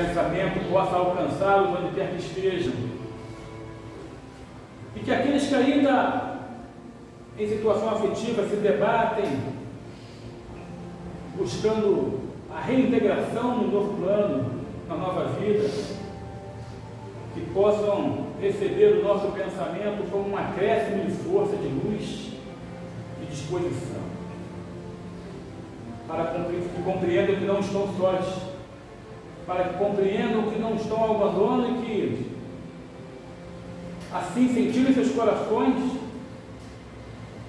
pensamento possa alcançá-los onde quer que estejam. E que aqueles que ainda em situação afetiva se debatem, buscando a reintegração no novo plano, na nova vida, que possam receber o nosso pensamento como um acréscimo de força, de luz e disposição, para que compreendam que não estão sós, para que compreendam que não estão ao abandono e que, assim sentindo em seus corações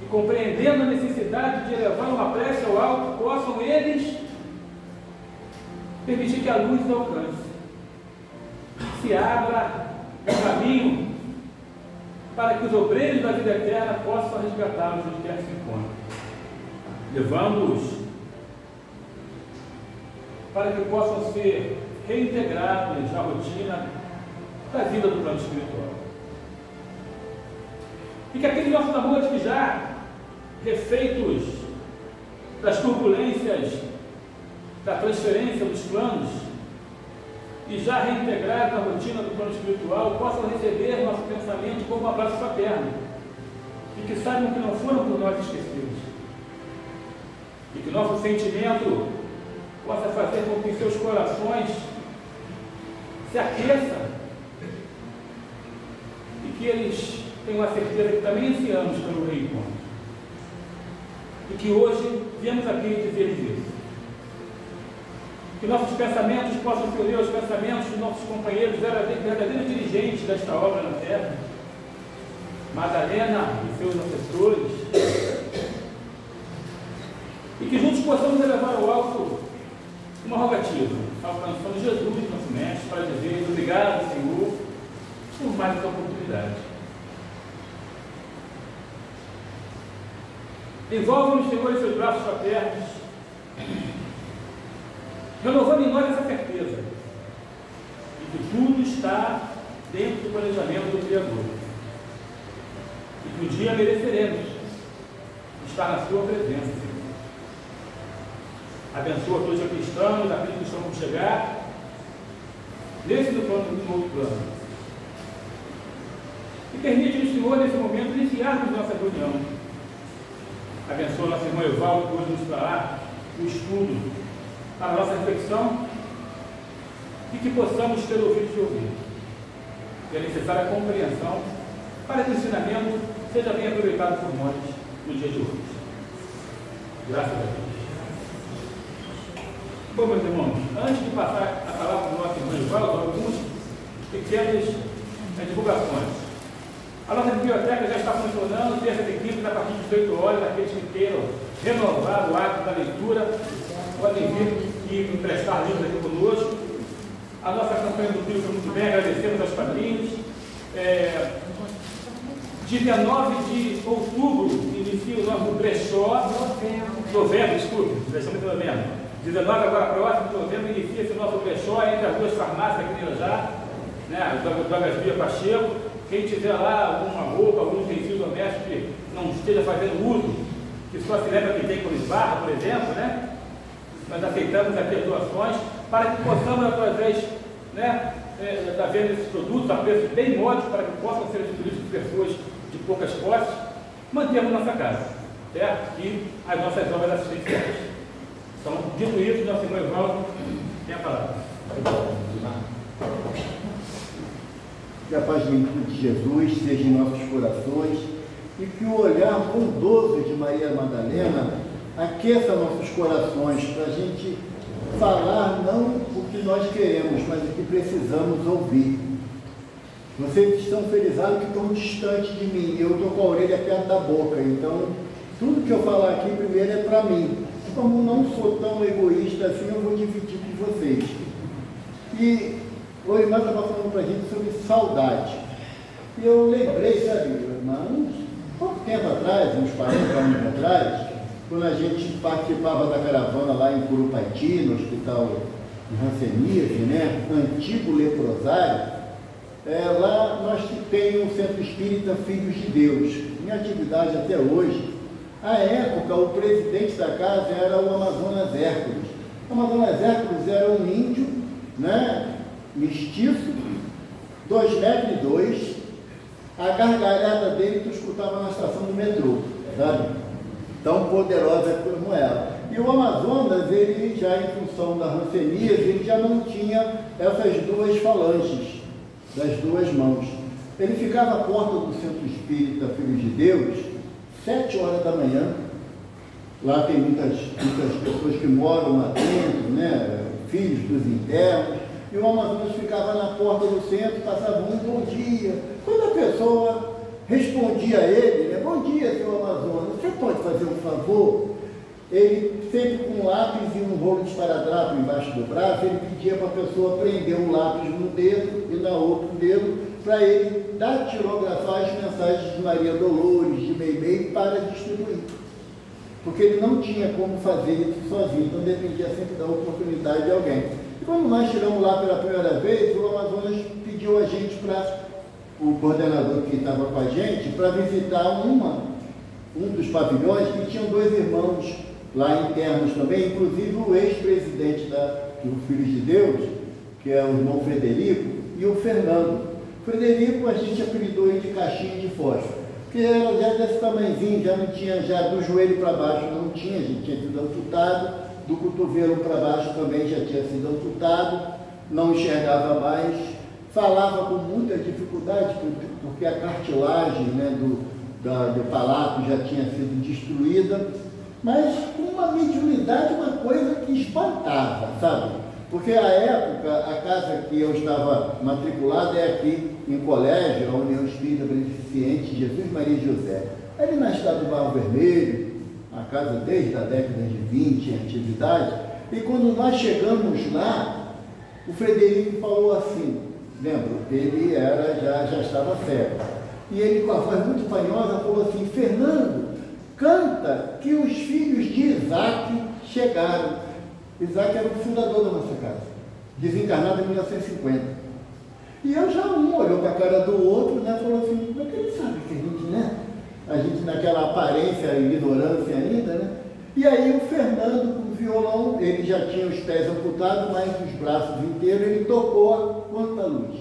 e compreendendo a necessidade de elevar uma prece ao alto, possam eles permitir que a luz os alcance, se abra um caminho para que os obreiros da vida eterna possam resgatá-los onde quer que se encontrem, levando-os para que possam ser reintegrados na rotina da vida do plano espiritual. E que aqueles nossos amores que já refeitos das turbulências da transferência dos planos e já reintegrados na rotina do plano espiritual possam receber nosso pensamento como um abraço fraterno e que saibam que não foram por nós esquecidos e que nosso sentimento possa fazer com que seus corações se aqueçam e que eles tenham a certeza que também ansiamos pelo reencontro e que hoje viemos aqui dizer isso. Que nossos pensamentos possam se unir aos pensamentos dos nossos companheiros verdadeiros dirigentes desta obra na Terra, Madalena e seus assessores, e que juntos possamos elevar ao alto uma rogativa, alcançando Jesus, nosso Mestre, para dizer obrigado, Senhor, por mais essa oportunidade. Envolva-nos, Senhor, em seus braços fraternos, renovando em nós essa certeza de que tudo está dentro do planejamento do Criador e que um dia mereceremos estar na sua presença, Senhor. Abençoa todos os cristãos, aqueles que estão por chegar nesse do plano do novo plano e permite-nos, Senhor, nesse momento iniciarmos nossa reunião. Abençoa nosso irmão Evaldo, que hoje nos trará o estudo para a nossa reflexão e que possamos ter ouvido de ouvir. E é necessária a compreensão para que o ensinamento seja bem aproveitado por nós no dia de hoje. Graças a Deus. Bom, meus irmãos, antes de passar a palavra para o nosso irmão Evaldo, algumas pequenas divulgações. A nossa biblioteca já está funcionando, terça e quinta, a partir de 18 horas, aqueles que queiram renovar o hábito da leitura, podem vir e emprestar livros aqui conosco. A nossa campanha do livro foi muito bem, agradecemos aos padrinhos. 19 de outubro inicia o nosso brechó. Novembro, desculpe, já estamos em novembro. 19 agora próximo de novembro inicia esse nosso brechó entre as duas farmácias aqui em Irajá, né, Drogas Via Pacheco. Quem tiver lá alguma roupa, algum utensílio doméstico que não esteja fazendo uso, que só se lembra que tem com esbarra, por exemplo, né? Nós aceitamos aqui as doações para que possamos, através, né, da venda desses produtos a preços bem módicos, para que possam ser utilizados por pessoas de poucas posses, mantermos nossa casa, certo? E as nossas obras assistenciais. Então, dito isso, nosso irmão Evaldo tem a palavra. Que a paz de Jesus seja em nossos corações e que o olhar bondoso de Maria Madalena aqueça nossos corações para a gente falar não o que nós queremos, mas o que precisamos ouvir. Vocês estão felizados que estão distantes de mim, eu estou com a orelha perto da boca, então tudo que eu falar aqui primeiro é para mim. Como não sou tão egoísta assim, eu vou dividir com vocês. E o irmão estava falando para a gente sobre saudade. E eu lembrei, sabe, irmãos, pouco tempo atrás, uns 40 anos atrás, quando a gente participava da caravana lá em Curupaiti, no Hospital Hanseníase, né, antigo leprosário, lá nós temos um centro espírita Filhos de Deus, em atividade até hoje. À época, o presidente da casa era o Amazonas Hércules. O Amazonas Hércules era um índio, né, mestiço, 2,2 metros, a gargalhada dele tu escutava na estação do metrô, sabe? Tão poderosa como ela. E o Amazonas, ele já em função da hanseníase, ele já não tinha essas duas falanges, das duas mãos. Ele ficava à porta do Centro Espírita Filhos de Deus, 7 horas da manhã. Lá tem muitas pessoas que moram lá dentro, né? Filhos dos internos. E o Amazonas ficava na porta do centro, passava um bom dia. Quando a pessoa respondia a ele, né? Bom dia, seu Amazonas, você pode fazer um favor? Ele, sempre com um lápis e um rolo de esparadrapo embaixo do braço, ele pedia para a pessoa prender um lápis no dedo e na outro dedo, para ele datilografar as mensagens de Maria Dolores, de Meimei, para distribuir. Porque ele não tinha como fazer isso sozinho, então dependia sempre da oportunidade de alguém. E quando nós chegamos lá pela primeira vez, o Amazonas pediu a gente para, o coordenador que estava com a gente, para visitar um dos pavilhões que tinham 2 irmãos lá internos também, inclusive o ex-presidente do Filhos de Deus, que é o irmão Frederico, e o Fernando. Frederico a gente apelidou ele de caixinha de fósforo, porque era já desse tamanhozinho, já não tinha, já do joelho para baixo não tinha, a gente tinha sido amputado, do cotovelo para baixo também já tinha sido amputado, não enxergava mais, falava com muita dificuldade, porque a cartilagem, né, do palato já tinha sido destruída, mas com uma mediunidade, uma coisa que espantava, sabe? Porque à época, a casa que eu estava matriculado é aqui em colégio, a União Espírita Beneficente Jesus Maria e José. Ali na Estrada do Barro Vermelho, a casa desde a década de 20 em atividade, e quando nós chegamos lá, o Frederico falou assim, lembro, ele já estava cego, e ele com a voz muito fanhosa falou assim, Fernando, canta que os filhos de Isaac chegaram. Isaac era o fundador da nossa casa, desencarnado em 1950. E eu já olhou para a cara do outro, né, falou assim, mas ele sabe que a gente, né? A gente naquela aparência, ignorância ainda, né? E aí o Fernando, com o violão, ele já tinha os pés amputados, mas os braços inteiros, ele tocou a Quanta Luz.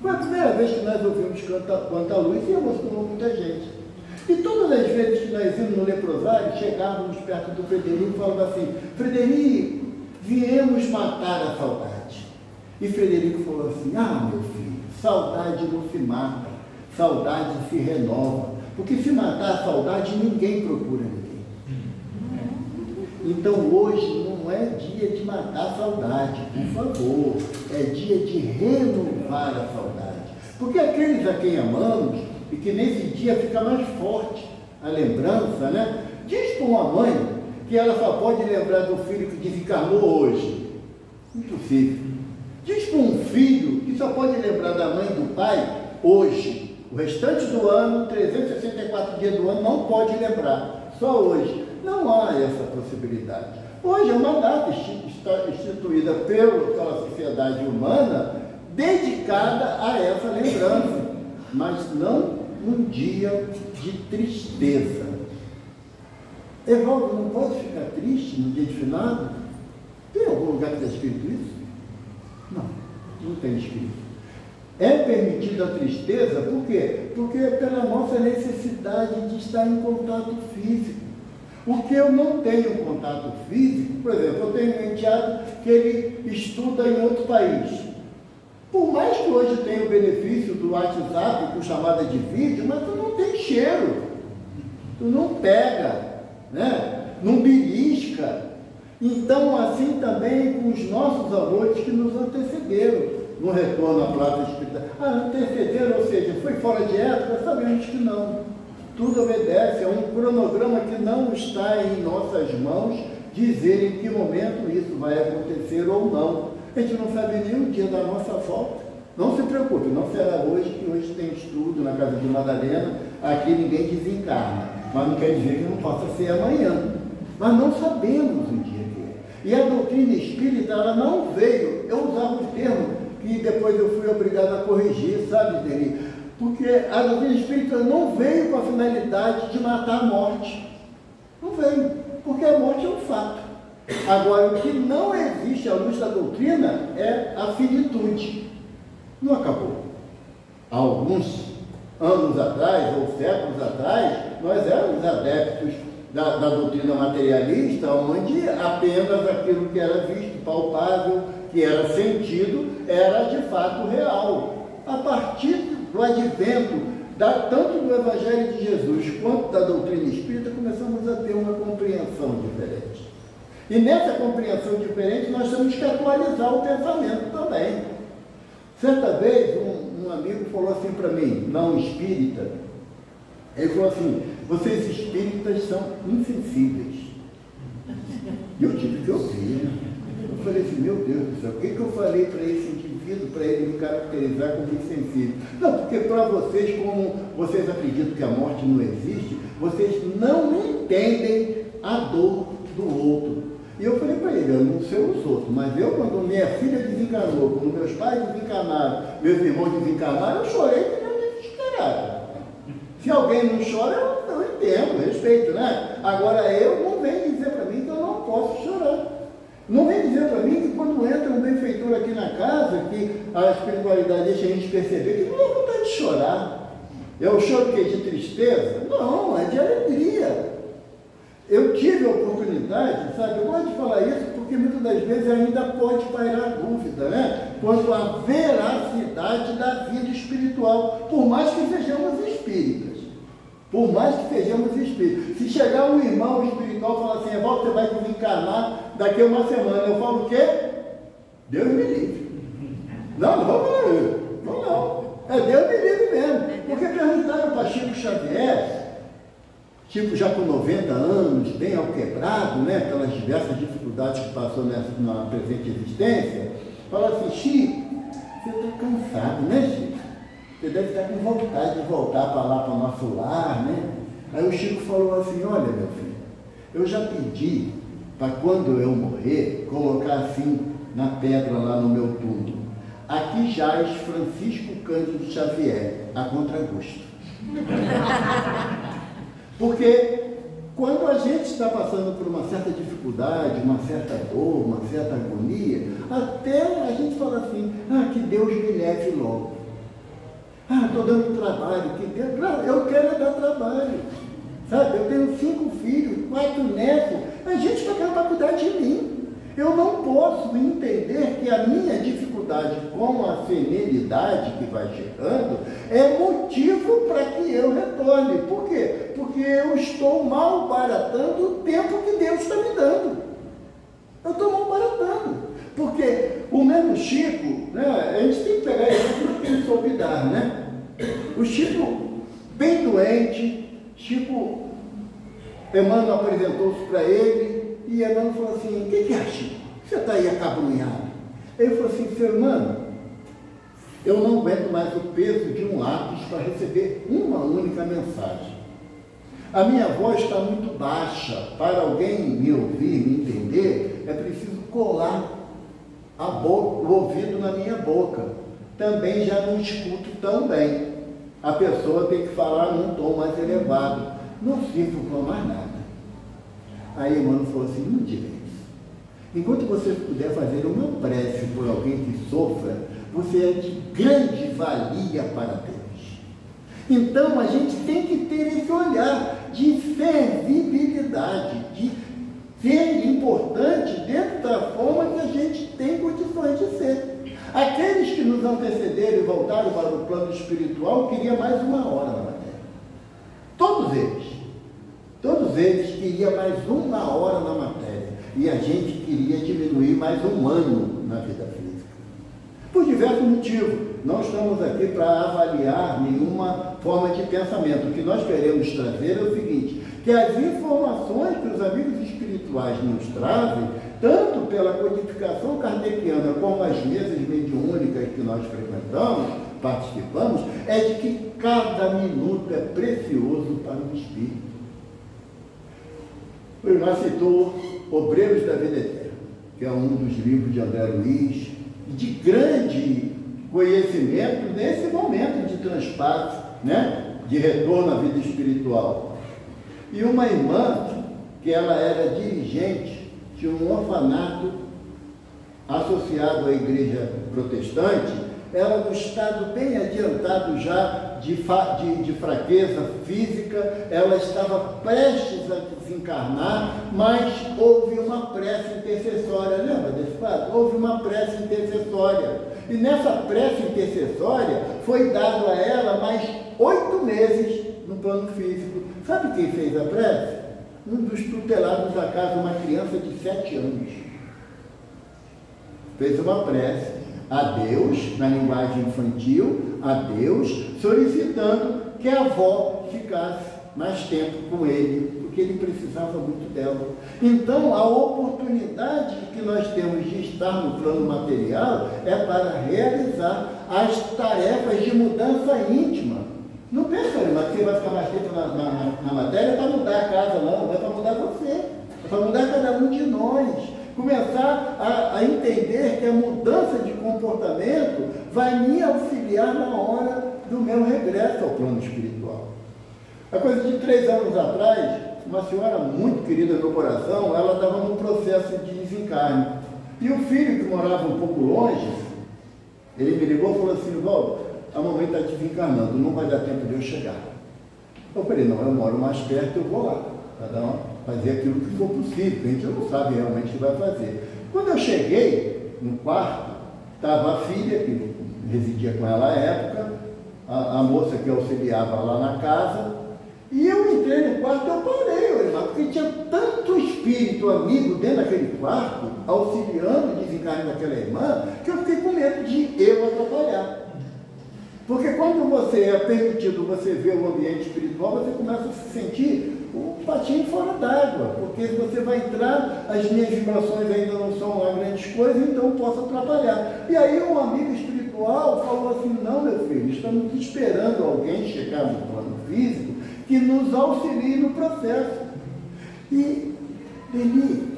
Foi a primeira vez que nós ouvimos Quanta Luz e emocionou muita gente. E todas as vezes que nós íamos no leprosário, chegávamos perto do Frederico e falávamos assim, Frederico, viemos matar a saudade. E Frederico falou assim, ah, meu filho, saudade não se mata, saudade se renova. Porque se matar a saudade, ninguém procura ninguém. Então hoje não é dia de matar a saudade, por favor, é dia de renovar a saudade. Porque aqueles a quem amamos, e que nesse dia fica mais forte a lembrança, né? Diz para uma mãe que ela só pode lembrar do filho que desencarnou hoje. Impossível. Diz para um filho que só pode lembrar da mãe e do pai hoje. O restante do ano, 364 dias do ano, não pode lembrar. Só hoje. Não há essa possibilidade. Hoje é uma data instituída pela sociedade humana dedicada a essa lembrança, mas não um dia de tristeza. Evaldo, não pode ficar triste no dia de finado? Tem algum lugar que está escrito isso? Não, não tem escrito. É permitida a tristeza, por quê? Porque é pela nossa necessidade de estar em contato físico. Porque eu não tenho contato físico, por exemplo, eu tenho um enteado que ele estuda em outro país. Por mais que hoje tenha o benefício do WhatsApp com chamada de vídeo, mas tu não tem cheiro, tu não pega, né? Não belisca. Então, assim também com os nossos avós que nos antecederam no retorno à Plaza Espírita. Antecederam, ou seja, foi fora de época? Sabemos que não. Tudo obedece a um cronograma que não está em nossas mãos dizer em que momento isso vai acontecer ou não. A gente não sabe nem o dia da nossa volta. Não se preocupe, não será hoje, que hoje tem estudo na casa de Madalena, aqui ninguém desencarna. Mas não quer dizer que não possa ser amanhã. Mas não sabemos o dia que é. E a doutrina espírita, ela não veio, eu usava um termo que depois eu fui obrigado a corrigir, sabe, Deli? Porque a doutrina espírita não veio com a finalidade de matar a morte. Não veio, porque a morte é um fato. Agora, o que não existe à luz da doutrina é a finitude. Não acabou. Há alguns anos atrás, ou séculos atrás, nós éramos adeptos da doutrina materialista, onde apenas aquilo que era visto, palpável, que era sentido, era de fato real. A partir do advento, tanto do Evangelho de Jesus quanto da doutrina espírita, começamos a ter uma compreensão diferente. E nessa compreensão diferente, nós temos que atualizar o pensamento também. Certa vez, um amigo falou assim para mim, não espírita, ele falou assim: vocês espíritas são insensíveis. E eu tive que ouvir, né? Eu falei assim: meu Deus do céu, o que eu falei para esse indivíduo, para ele me caracterizar como insensível? Não, porque para vocês, como vocês acreditam que a morte não existe, vocês não entendem a dor do outro. E eu falei para ele: eu não sei os outros, mas eu, quando minha filha desencarnou, quando meus pais desencarnaram, meus irmãos desencarnaram, eu chorei que nem um desesperado. Se alguém não chora, eu entendo, respeito, né? Agora não vem dizer para mim que eu não posso chorar. Não vem dizer para mim que quando entra um benfeitor aqui na casa, que a espiritualidade deixa a gente perceber que não dá vontade de chorar. É o choro que é de tristeza? Não, é de alegria. Eu tive a oportunidade, sabe, eu gosto de falar isso porque muitas das vezes ainda pode pairar dúvida, né? Quanto à veracidade da vida espiritual, por mais que sejamos espíritas. Por mais que sejamos espíritas. Se chegar um irmão espiritual e falar assim: Evaldo, você vai desencarnar daqui a uma semana, eu falo o quê? Deus me livre. Não vou falar isso. Não. É Deus me livre mesmo. Porque perguntaram para Chico Xavier, Chico já com 90 anos, bem alquebrado, né, pelas diversas dificuldades que passou na presente existência, fala assim: Chico, você está cansado, né, Chico? Você deve estar com vontade de voltar para lá, para o nosso lar, né? Aí o Chico falou assim: olha, meu filho, eu já pedi para quando eu morrer, colocar assim na pedra lá no meu túmulo: aqui jaz Francisco Cândido Xavier, a contragosto. Porque quando a gente está passando por uma certa dificuldade, uma certa dor, uma certa agonia, até a gente fala assim: que Deus me leve logo. Estou dando trabalho, que Deus... Não, eu quero dar trabalho. Sabe, eu tenho 5 filhos, 4 netos, a gente vai querer para cuidar de mim. Eu não posso entender que a minha dificuldade com a senilidade que vai chegando é motivo para que eu retorne. Por quê? Porque eu estou malbaratando o tempo que Deus está me dando. Eu estou malbaratando. Porque o mesmo Chico, né, a gente tem que pegar isso que ele soube dar, né? O Chico, bem doente, Chico, Emmanuel apresentou-se para ele, e Emmanuel falou assim: o que é, Chico? Você está aí acabrunhado? Ele falou assim: seu Emmanuel, eu não aguento mais o peso de um lápis para receber uma única mensagem. A minha voz está muito baixa, para alguém me ouvir, me entender, é preciso colar o ouvido na minha boca. Também já não escuto tão bem. A pessoa tem que falar num tom mais elevado. Não sirvo para mais nada. Aí Emmanuel falou assim: não diga isso. Enquanto você puder fazer uma prece por alguém que sofra, você é de grande valia para Deus. Então a gente tem que ter esse olhar de servibilidade, de ser importante dentro da forma que a gente tem condições de ser. Aqueles que nos antecederam e voltaram para o plano espiritual queriam mais uma hora na matéria. Todos eles queriam mais uma hora na matéria. E a gente queria diminuir mais um ano na vida física. Por diversos motivos. Não estamos aqui para avaliar nenhuma forma de pensamento. O que nós queremos trazer é o seguinte: que as informações que os amigos espirituais nos trazem, tanto pela codificação kardeciana como as mesas mediúnicas que nós frequentamos, participamos, é de que cada minuto é precioso para o espírito. O irmão citou Obreiros da Vida Eterna, que é um dos livros de André Luiz, de grande conhecimento nesse momento de transpasse, né? De retorno à vida espiritual. E uma irmã, que ela era dirigente de um orfanato associado à igreja protestante, ela no estado bem adiantado já de fraqueza física, ela estava prestes a desencarnar, mas houve uma prece intercessória, lembra desse fato? Houve uma prece intercessória, e nessa prece intercessória foi dado a ela mais 8 meses no plano físico. Sabe quem fez a prece? Um dos tutelados da casa, uma criança de 7 anos. Fez uma prece a Deus, na linguagem infantil, a Deus, solicitando que a avó ficasse mais tempo com ele, porque ele precisava muito dela. Então, a oportunidade que nós temos de estar no plano material é para realizar as tarefas de mudança íntima. Não pensa, mas você vai ficar mais tempo na matéria para mudar a casa, não é para mudar você, é para mudar cada um de nós. Começar a entender que a mudança de comportamento vai me auxiliar na hora do meu regresso ao plano espiritual. A coisa de 3 anos atrás, uma senhora muito querida no meu coração, ela estava num processo de desencarne. E o filho, que morava um pouco longe, ele me ligou e falou assim: Valdo, a mamãe está desencarnando, não vai dar tempo de eu chegar. Eu falei: não, eu moro mais perto, eu vou lá. Cada um fazer aquilo que for possível, a gente não sabe realmente o que vai fazer. Quando eu cheguei no quarto, estava a filha, que residia com ela à época, a moça que auxiliava lá na casa, e eu entrei no quarto, eu parei, porque tinha tanto espírito amigo dentro daquele quarto, auxiliando o desencarne daquela irmã, que eu fiquei com medo de eu atrapalhar. Porque quando você é permitido, você ver o ambiente espiritual, você começa a se sentir um patinho fora d'água, porque você vai entrar, as minhas vibrações ainda não são lá grandes coisas, então posso atrapalhar. E aí um amigo espiritual falou assim: não, meu filho, estamos esperando alguém chegar no plano físico que nos auxilie no processo. E, Deni,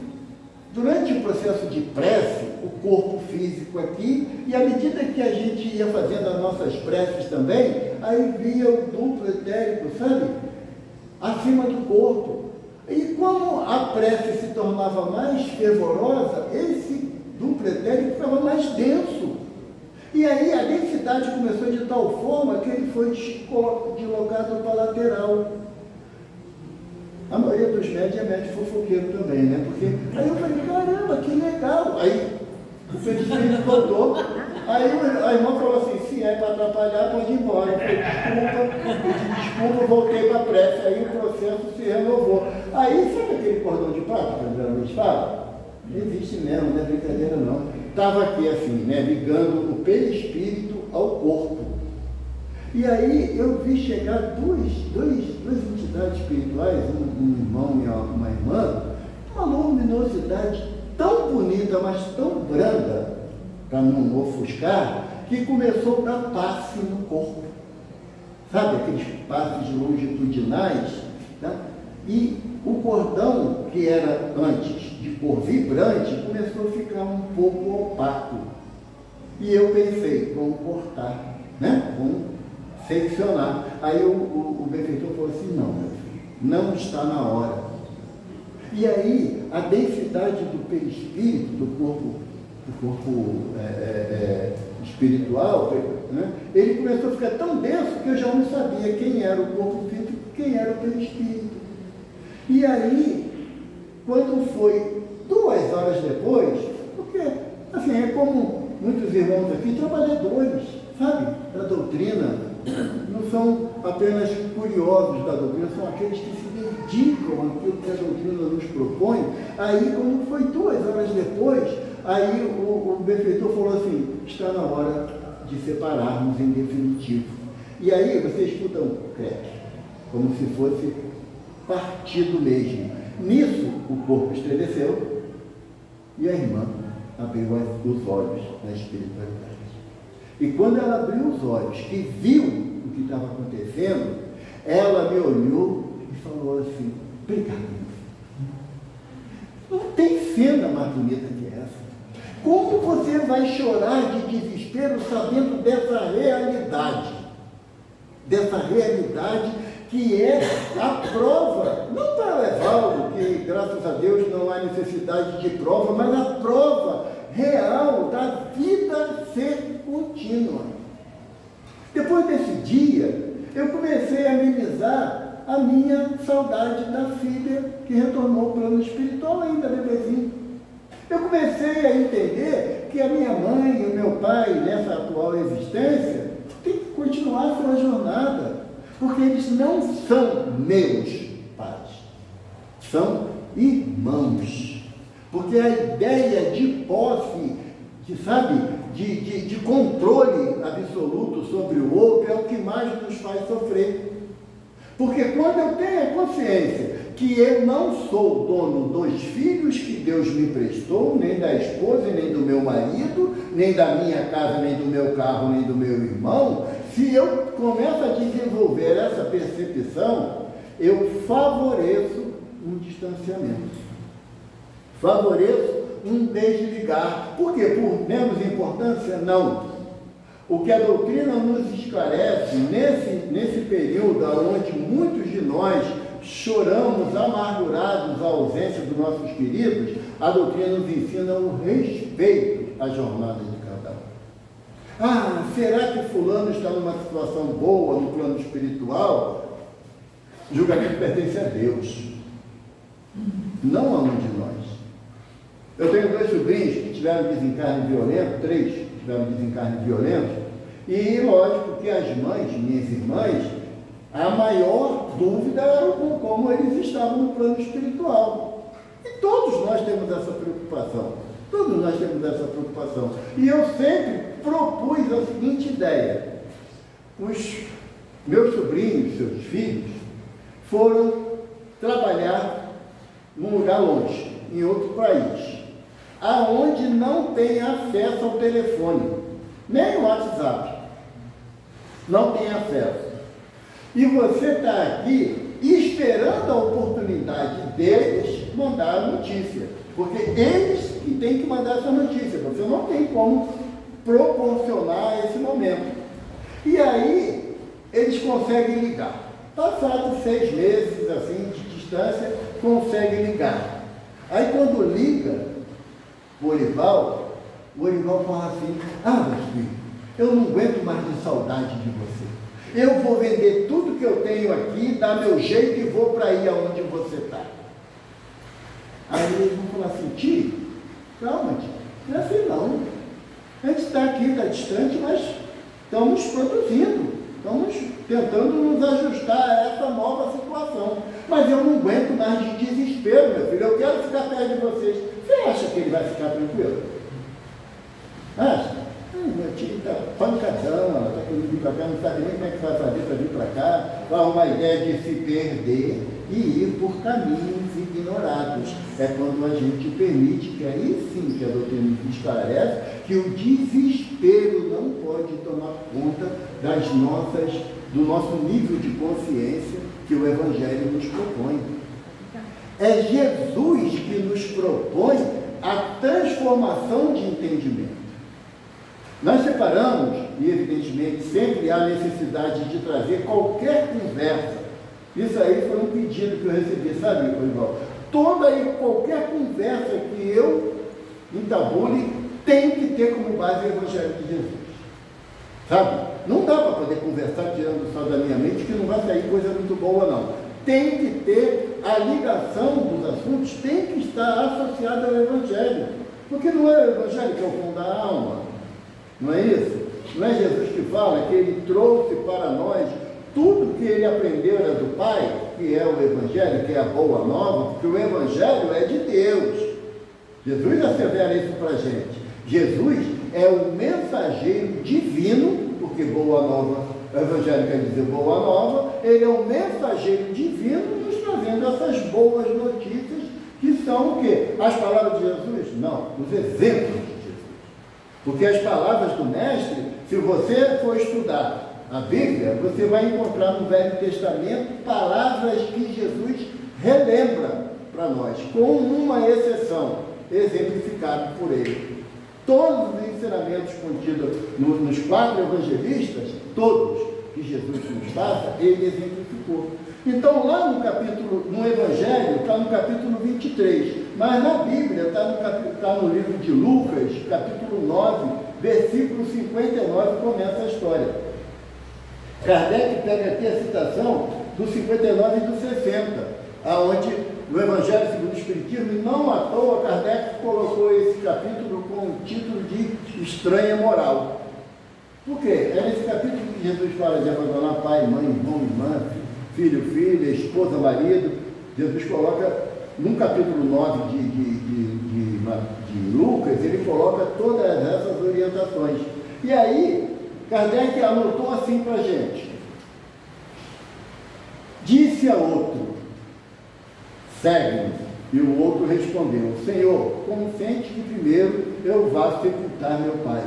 durante o processo de prece, o corpo físico aqui, e à medida que a gente ia fazendo as nossas preces também, aí via o duplo etérico, sabe? Acima do corpo. E como a prece se tornava mais fervorosa, esse duplo etérico ficava mais denso. E aí a densidade começou de tal forma que ele foi deslocado para a lateral. A maioria dos médios é médio fofoqueiro também, né? Porque aí eu falei: caramba, que legal. Aí o perispírito voltou. Aí a irmã falou assim: se é para atrapalhar, pode ir embora. Eu pedi desculpa, voltei para a prece. Aí o processo se renovou. Aí, sabe aquele cordão de prata que eu geralmente falo? Não existe mesmo, não é brincadeira não. Estava aqui assim, né? Ligando o perispírito ao corpo. E aí eu vi chegar duas entidades espirituais, um irmão e uma irmã, uma luminosidade tão bonita, mas tão branda, para não ofuscar, que começou a dar passe no corpo. Sabe, aqueles passes longitudinais? Tá? E o cordão, que era antes de cor vibrante, começou a ficar um pouco opaco. E eu pensei: vamos cortar, né? Vamos seccionar. Aí o benfeitor falou assim: não, meu filho, não está na hora. E aí a densidade do perispírito, do corpo espiritual, né, ele começou a ficar tão denso que eu já não sabia quem era o corpo físico e quem era o perispírito. E aí, quando foi 2 horas depois, porque assim, é como muitos irmãos aqui, trabalhadores, sabe, da doutrina, não são apenas curiosos da doutrina, são aqueles que se dedicam àquilo que a doutrina nos propõe. Aí, quando foi 2 horas depois, aí o benfeitor falou assim: está na hora de separarmos em definitivo. E aí você escuta um creque, como se fosse partido mesmo. Nisso, o corpo estremeceu e a irmã abriu os olhos na espiritualidade. E quando ela abriu os olhos, que viu o que estava acontecendo, ela me olhou e falou assim: obrigado. Não tem cena mais bonita que essa. Como você vai chorar de desespero sabendo dessa realidade? Dessa realidade que é a prova, não para levá-lo, que graças a Deus não há necessidade de prova, mas a prova real da vida ser contínua. Depois desse dia, eu comecei a amenizar a minha saudade da filha que retornou ao plano espiritual, ainda bebezinho. Eu comecei a entender que a minha mãe e o meu pai, nessa atual existência, têm que continuar a sua jornada, porque eles não são meus pais, são irmãos. Porque a ideia de posse, de controle absoluto sobre o outro é o que mais nos faz sofrer. Porque quando eu tenho a consciência que eu não sou dono dos filhos que Deus me prestou, nem da esposa, nem do meu marido, nem da minha casa, nem do meu carro, nem do meu irmão, se eu começo a desenvolver essa percepção, eu favoreço um distanciamento. Favoreço um desligar. Por quê? Por menos importância? Não. O que a doutrina nos esclarece nesse período onde muitos de nós choramos amargurados a ausência dos nossos queridos, a doutrina nos ensina o respeito à jornada de cada um. Ah, será que fulano está numa situação boa no plano espiritual? O julgamento pertence a Deus, não a um de nós. Eu tenho 2 sobrinhos que tiveram desencarne violento, 3 tiveram desencarne violento, e lógico que as mães, minhas irmãs, a maior dúvida era como eles estavam no plano espiritual. E todos nós temos essa preocupação. Todos nós temos essa preocupação. E eu sempre propus a seguinte ideia. Os meus sobrinhos, seus filhos, foram trabalhar num lugar longe, em outro país, aonde não tem acesso ao telefone, nem o WhatsApp. Não tem acesso. E você está aqui esperando a oportunidade deles mandar a notícia. Porque eles que têm que mandar essa notícia. Você não tem como proporcionar esse momento. E aí, eles conseguem ligar. Passados 6 meses, assim, de distância, conseguem ligar. Aí, quando liga o Orival fala assim: ah, meu filho, eu não aguento mais de saudade de você. Eu vou vender tudo que eu tenho aqui, dar meu jeito e vou para aí aonde você está. Aí eles vão falar assim: tio, calma, tio, não é assim não. A gente está aqui, está distante, mas estamos produzindo, estamos tentando nos ajustar a essa nova situação. Mas eu não aguento mais de desespero, meu filho, eu quero ficar perto de vocês. Você acha que ele vai ficar tranquilo? Acha? Meu tio está pancadão, ela está querendo vir para cá, não sabe nem como é que vai fazer para vir para cá, vai arrumar a ideia de se perder e ir por caminhos ignorados. É quando a gente permite, que aí sim que a doutrina nos esclarece, que o desespero não pode tomar conta do nosso nível de consciência que o Evangelho nos propõe. É Jesus que nos propõe a transformação de entendimento. Nós separamos, e evidentemente sempre há necessidade de trazer qualquer conversa. Isso aí foi um pedido que eu recebi, sabe, Orival? Toda e qualquer conversa que eu entabule tem que ter como base o Evangelho de Jesus. Sabe? Não dá para poder conversar tirando só da minha mente que não vai sair coisa muito boa, não. Tem que ter a ligação dos assuntos, tem que estar associada ao Evangelho. Porque não é o Evangelho que é o pão da alma. Não é isso? Não é Jesus que fala que ele trouxe para nós tudo que ele aprendeu era do Pai, que é o Evangelho, que é a boa nova, porque o Evangelho é de Deus. Jesus assevera isso para a gente. Jesus é o mensageiro divino, porque boa nova, o Evangelho quer dizer boa nova, ele é o mensageiro divino nos trazendo essas boas notícias, que são o quê? As palavras de Jesus? Não, os exemplos de Jesus. Porque as palavras do Mestre, se você for estudar a Bíblia, você vai encontrar no Velho Testamento palavras que Jesus relembra para nós, com uma exceção, exemplificado por ele. Todos os ensinamentos contidos nos 4 evangelistas, todos que Jesus nos passa, ele exemplificou. Então, lá no Evangelho, está no capítulo 23, Mas na Bíblia, está no livro de Lucas, capítulo 9, versículo 59, começa a história. Kardec pega aqui a citação do 59 e do 60, aonde no Evangelho segundo o Espiritismo, não à toa, Kardec colocou esse capítulo com o título de Estranha Moral. Por quê? É nesse capítulo que Jesus fala de abandonar pai, mãe, irmão, irmã, filho, filha, esposa, marido. Jesus coloca, no capítulo 9 de Lucas, ele coloca todas essas orientações. E aí, Kardec anotou assim para a gente. Disse a outro, segue-me. E o outro respondeu, Senhor, consente que primeiro eu vá sepultar meu pai.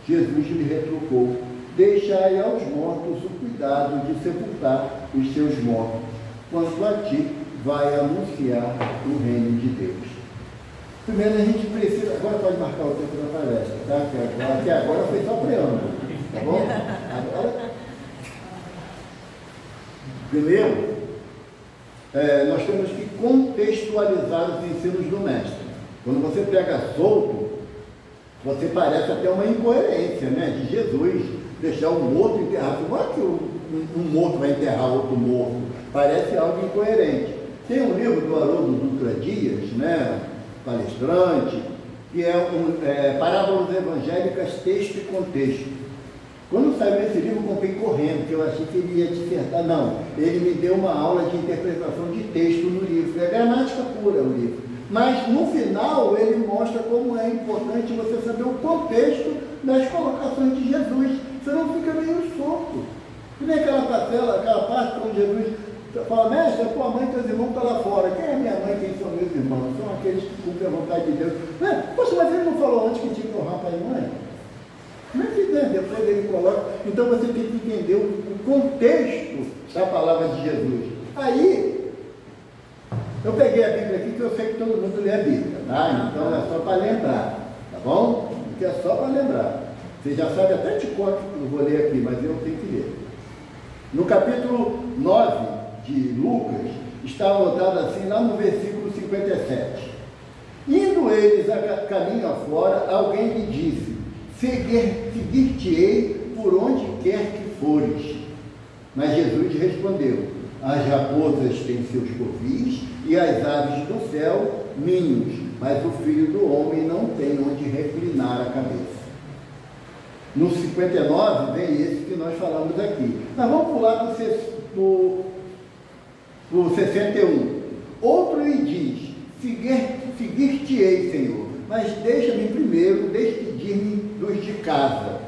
Jesus lhe retrucou, deixai aos mortos o cuidado de sepultar os seus mortos, quanto a ti vai anunciar o reino de Deus. Primeiro a gente precisa, agora pode marcar o tempo da palestra, tá? Até agora foi só preâmbulo, tá bom? Agora, primeiro, nós temos que contextualizar os ensinos do mestre. Quando você pega solto, você parece até uma incoerência, né? De Jesus deixar um morto enterrado. Como é que um morto vai enterrar outro morto? Parece algo incoerente. Tem um livro do Haroldo Dutra Dias, né? Palestrante, que é Parábolas Evangélicas, Texto e Contexto. Quando saiu esse livro, eu comprei correndo, porque eu achei que ele ia dissertar. Não, ele me deu uma aula de interpretação de texto no livro. É gramática pura o livro. Mas, no final, ele mostra como é importante você saber o contexto das colocações de Jesus. Você não fica meio solto. E nem aquela parte quando Jesus fala, mestre, tua mãe e teus irmãos estão lá fora. Quem é minha mãe, quem são meus irmãos? São aqueles que cumprem a vontade de Deus. Poxa, mas ele não falou antes que tinha que honrar pai e mãe? Como é que depois ele coloca? Então você tem que entender o contexto da palavra de Jesus. Aí, eu peguei a Bíblia aqui, que eu sei que todo mundo lê a Bíblia, tá? Então é só para lembrar, tá bom? Porque é só para lembrar. Você já sabe até de cor que eu vou ler aqui, mas eu tenho que ler. No capítulo 9 de Lucas, está anotado assim, lá no versículo 57. Indo eles a caminho afora, alguém lhe disse, seguir-te-ei por onde quer que fores. Mas Jesus respondeu, as raposas têm seus covis e as aves do céu ninhos, mas o Filho do Homem não tem onde reclinar a cabeça. No 59 vem esse que nós falamos aqui. Mas vamos pular para o 61. Outro lhe diz, seguir-te-ei, Senhor, mas deixa-me primeiro despedir-me dos de casa.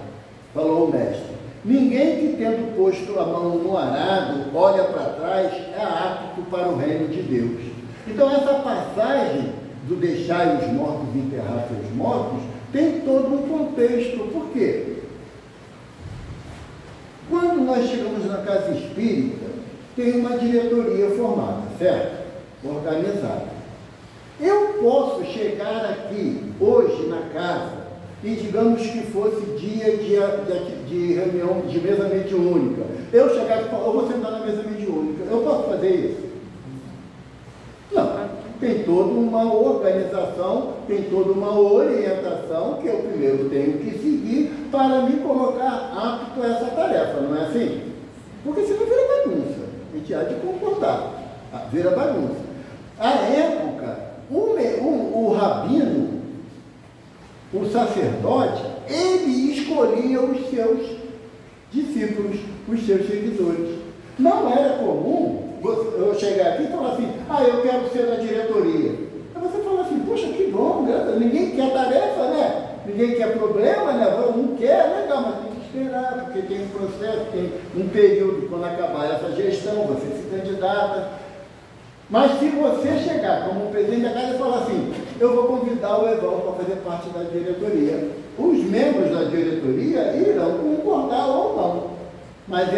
Falou o mestre. Ninguém que, tendo posto a mão no arado, olha para trás, é apto para o reino de Deus. Então, essa passagem do deixar os mortos enterrar seus mortos, tem todo um contexto. Por quê? Quando nós chegamos na casa espírita, tem uma diretoria formada, certo? Organizada. Eu posso chegar aqui, hoje, na casa, e digamos que fosse dia de reunião de mesa mediúnica. Eu chegar aqui e falar, eu vou sentar na mesa mediúnica. Eu posso fazer isso? Não. Tem toda uma organização, tem toda uma orientação que eu primeiro tenho que seguir para me colocar apto a essa tarefa, não é assim? Porque senão vira bagunça. A gente há de concordar. Vira bagunça. À época, o rabino, o sacerdote, ele escolhia os seus discípulos, os seus seguidores. Não era comum eu chegar aqui e falar assim, eu quero ser da diretoria. Aí você fala assim, poxa, que bom, né? Ninguém quer tarefa, né? Ninguém quer problema, né? Não quer, legal, mas tem que esperar, porque tem um processo, tem um período, quando acabar essa gestão, você se candidata. Mas se você chegar como presidente da casa e falar assim, eu vou convidar o Evaldo para fazer parte da diretoria, os membros da diretoria irão concordar ou não. Mas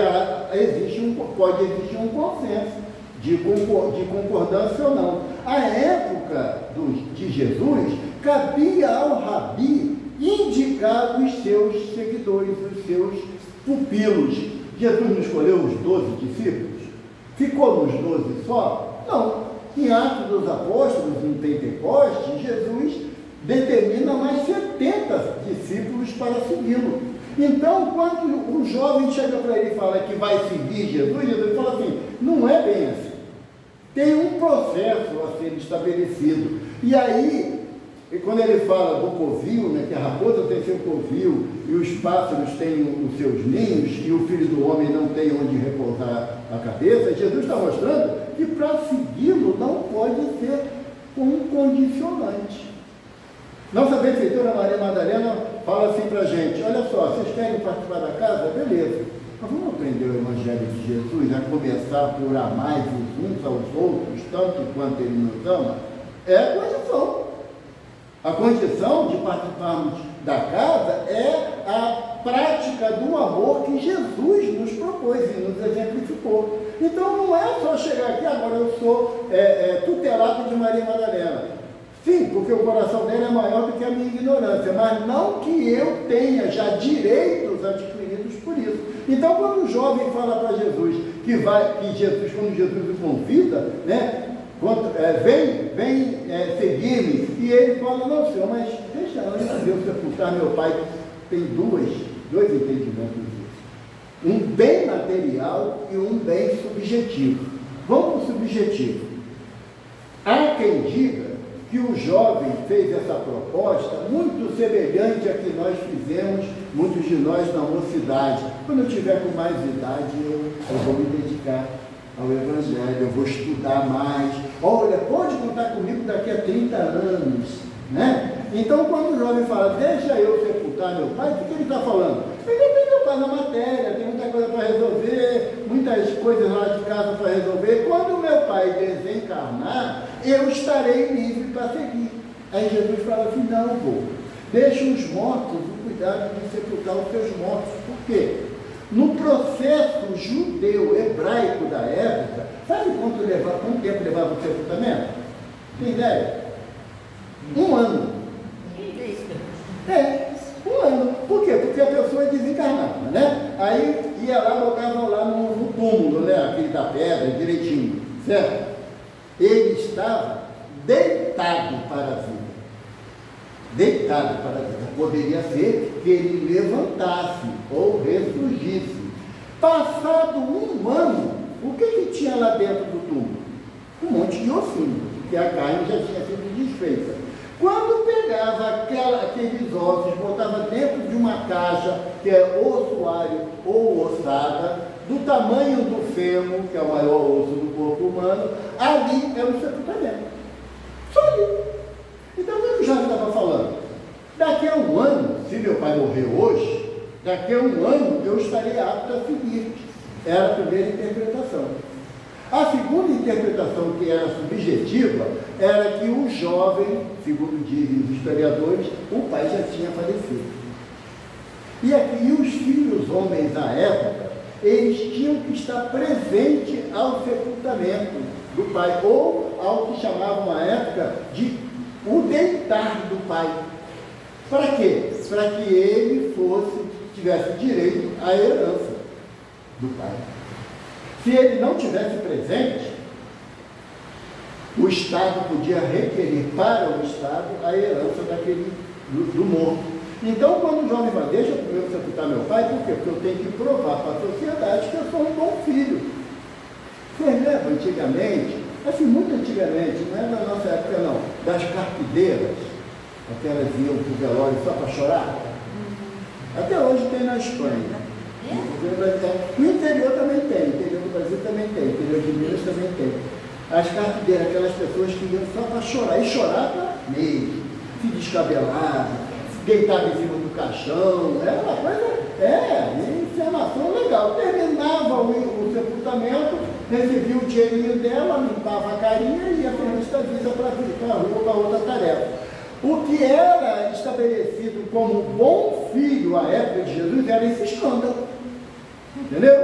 pode existir um consenso de concordância ou não. À época de Jesus, cabia ao rabi indicar os seus seguidores, os seus pupilos. Jesus não escolheu os 12 discípulos? Ficou nos 12 só? Não. Em Atos dos Apóstolos, em Pentecostes, Jesus determina mais 70 discípulos para segui-lo. Então, quando o jovem chega para ele e fala que vai seguir Jesus, Jesus fala assim, não é bem assim. Tem um processo a ser estabelecido. E aí, quando ele fala do covil, né, que a raposa tem seu covil e os pássaros têm os seus ninhos e o Filho do Homem não tem onde repousar a cabeça, Jesus está mostrando que para segui-lo não pode ser um condicionante. Nossa benfeitora Maria Madalena fala assim para a gente, olha só, vocês querem participar da casa? Beleza. Mas vamos aprender o Evangelho de Jesus a começar por amar uns aos outros, tanto quanto Ele nos ama? É a condição. A condição de participarmos da casa é a prática do amor que Jesus nos propôs e nos exemplificou. Então não é só chegar aqui, agora eu sou tutelado de Maria Madalena. Sim, porque o coração dela é maior do que a minha ignorância, mas não que eu tenha já direitos adquiridos por isso. Então, quando o jovem fala para Jesus que Jesus, quando Jesus o convida, né, vem seguir-me, e ele fala, não, senhor, mas deixa antes de eu sepultar meu pai. Tem dois entendimentos disso. Um bem material e um bem subjetivo. Vamos para o subjetivo. Há quem diga que o jovem fez essa proposta muito semelhante a que nós fizemos, muitos de nós na mocidade. Quando eu tiver com mais idade, eu vou me dedicar ao Evangelho, eu vou estudar mais. Olha, pode contar comigo daqui a 30 anos, né? Então, quando o jovem fala, deixa eu sepultar meu pai, o que ele está falando? Ele tem meu pai na matéria, tem muita coisa para resolver, muitas coisas lá de casa para resolver. Quando meu pai desencarnar, eu estarei livre para seguir. Aí Jesus fala assim, não, vou. Deixa os mortos o cuidado de sepultar os seus mortos. Por quê? No processo judeu, hebraico da época, sabe quanto tempo levava o sepultamento? Tem ideia? 1 ano. Um ano. Por quê? Porque a pessoa desencarnava, né? Aí ia lá, botavam lá no túmulo, né? Aquele da pedra, direitinho, certo? Ele estava deitado para a vida. Deitado para a vida. Poderia ser que ele levantasse ou ressurgisse. Passado 1 ano, o que tinha lá dentro do túmulo? Um monte de ossinho, porque a carne já tinha sido desfeita. Quando pegava aqueles ossos, botava dentro de uma caixa, que é ossuário ou ossada, do tamanho do fêmur, que é o maior osso do corpo humano, ali era o sepultamento. Só ali. Então, o que o Jorge estava falando? Daqui a 1 ano, se meu pai morrer hoje, daqui a 1 ano eu estarei apto a seguir. Era a primeira interpretação. A segunda interpretação, que era subjetiva, era que o jovem, segundo dizem os historiadores, o pai já tinha falecido. E aqui os filhos homens da época, eles tinham que estar presentes ao sepultamento do pai, ou ao que chamavam na época de o deitar do pai. Para quê? Para que ele tivesse direito à herança do pai. Se ele não tivesse presente, o Estado podia requerer para o Estado a herança do morto. Então, quando o jovem vai, deixa eu primeiro sepultar meu pai, por quê? Porque eu tenho que provar para a sociedade que eu sou um bom filho. Vocês lembram antigamente, assim, muito antigamente, não é da nossa época não, das carpideiras, aquelas iam para o velório só para chorar? Até hoje tem na Espanha. No interior também tem, no interior do Brasil também tem, no interior de Minas também tem. As carpideiras, aquelas pessoas que iam só para chorar, e chorava mesmo, se descabelava, se deitava em cima do caixão, era uma coisa, encenação legal. Terminava o sepultamento, recebia o dinheirinho dela, limpava a carinha e ia feliz da vida para a rua, para outra tarefa. O que era estabelecido como bom filho à época de Jesus era esse escândalo. Entendeu?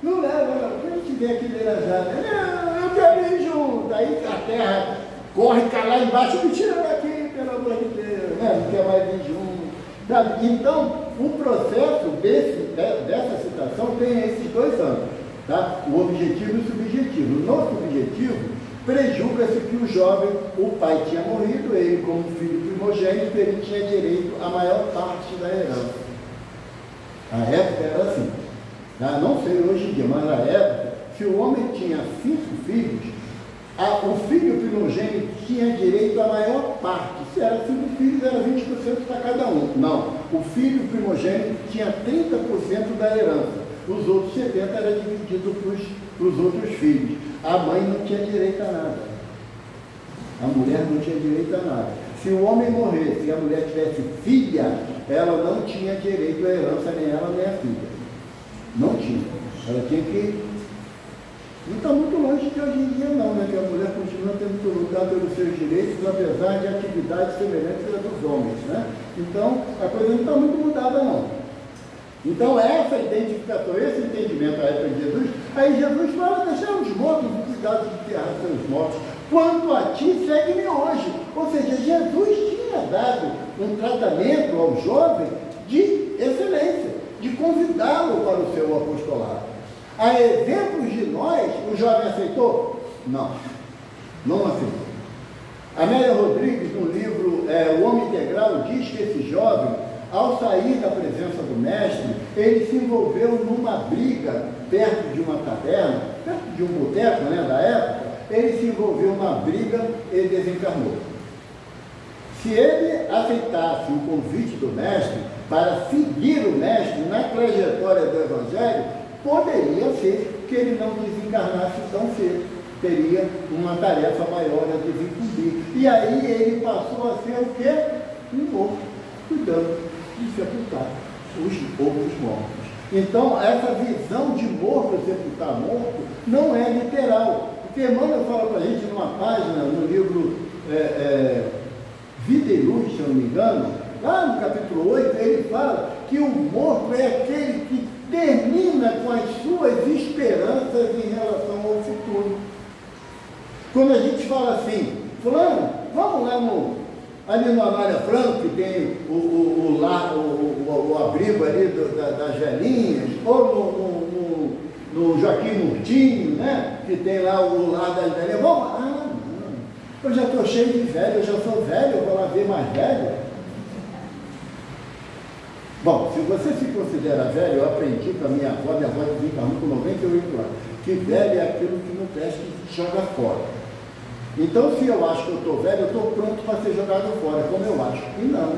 Não leva, a gente vê aqui beirajada. Não, eu quero ir junto. Aí a terra corre, cai lá embaixo, me tira daqui, pelo amor de Deus. Não quer mais ir junto. Sabe? Então, o processo dessa citação tem esses 2 anos. Tá? O objetivo e o subjetivo. No subjetivo, prejuga-se que o jovem, o pai tinha morrido, ele como filho primogênito, ele tinha direito à maior parte da herança. A época era assim. Não sei hoje em dia, mas na época, se o homem tinha 5 filhos, o filho primogênito tinha direito à maior parte. Se era 5 filhos, era 20% para cada um. Não, o filho primogênito tinha 30% da herança. Os outros 70% era dividido para os outros filhos. A mãe não tinha direito a nada. A mulher não tinha direito a nada. Se o homem morresse e a mulher tivesse filha, ela não tinha direito à herança, nem ela nem a filha. Não tinha. Ela tinha que... Não está muito longe de hoje em dia não, né? Que a mulher continua tendo que lutar pelos seus direitos, apesar de atividades semelhantes às dos homens, né? Então, a coisa não está muito mudada não. Então, essa identificação, esse entendimento à época de Jesus, aí Jesus fala, deixar os mortos e cuidado de enterrar seus mortos. Quanto a ti, segue-me hoje. Ou seja, Jesus tinha dado um tratamento ao jovem de excelência, de convidá-lo para o seu apostolado. A exemplos de nós, o jovem aceitou? Não, não aceitou. Amélia Rodrigues, no livro O Homem Integral, diz que esse jovem, ao sair da presença do mestre, ele se envolveu numa briga perto de uma taberna, perto de um boteco, né, da época. Ele se envolveu numa briga e desencarnou. Se ele aceitasse o convite do mestre para seguir o mestre na trajetória do Evangelho, poderia ser que ele não desencarnasse tão cedo, teria uma tarefa maior a desincumbir. E aí ele passou a ser o quê? Um morto, cuidando de sepultar os outros mortos. Então, essa visão de morto, sepultar morto, não é literal. Porque Emmanuel fala para a gente numa página, no livro Vida e Luz, se eu não me engano, lá no capítulo 8, ele fala que o morto é aquele que termina com as suas esperanças em relação ao futuro. Quando a gente fala assim, fulano, vamos lá ali no Amália Franco, que tem o abrigo ali das velhinhas, ou no Joaquim Murtinho, né, que tem lá o lar das velhinhas. Vamos lá, não, eu já estou cheio de velho, eu já sou velho, eu vou lá ver mais velho. Bom, se você se considera velho, eu aprendi com a minha avó desencarnou com 98 anos, que velho é aquilo que não presta e joga fora. Então, se eu acho que eu estou velho, eu estou pronto para ser jogado fora, como eu acho que não.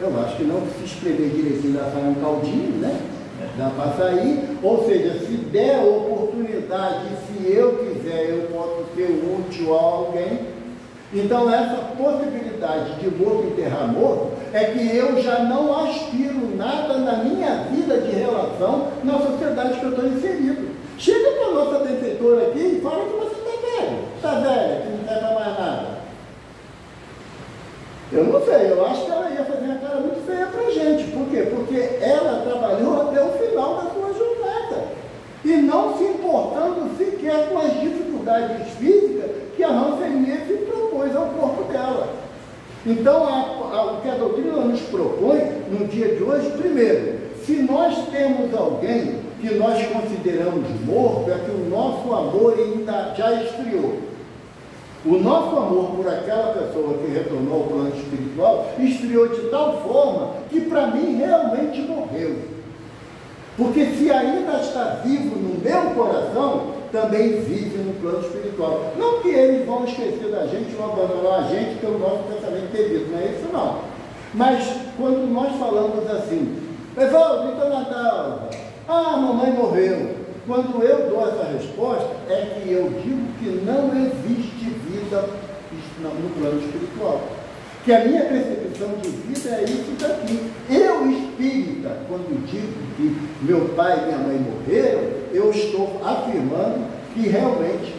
Eu acho que não, se espremer direitinho, dá para sair um caldinho, né? Dá para sair, ou seja, se der oportunidade, se eu quiser, eu posso ser útil a alguém. Então, essa possibilidade de morto enterrar morto é que eu já não aspiro nada na minha vida de relação na sociedade que eu estou inserido. Chega para a nossa benfeitora aqui e fala que você está velha, que não serve mais nada. Eu não sei, eu acho que ela ia fazer uma cara muito feia para a gente. Por quê? Porque ela trabalhou até o final da sua jornada e não se importando sequer com as dificuldades físicas que a Hanseníase propôs ao corpo dela. Então, o que a doutrina nos propõe no dia de hoje, primeiro, se nós temos alguém que nós consideramos morto, é que o nosso amor ainda já esfriou. O nosso amor por aquela pessoa que retornou ao plano espiritual esfriou de tal forma que para mim realmente morreu. Porque se ainda está vivo no meu coração, também vive no plano espiritual. Não que eles vão esquecer da gente ou abandonar a gente pelo nosso pensamento devido, não é isso não. Mas quando nós falamos assim, pessoal, grita Natal, mamãe morreu. Quando eu dou essa resposta, é que eu digo que não existe vida no plano espiritual. Que a minha percepção de vida é isso daqui. Eu, espírita, quando digo que meu pai e minha mãe morreram, eu estou afirmando que realmente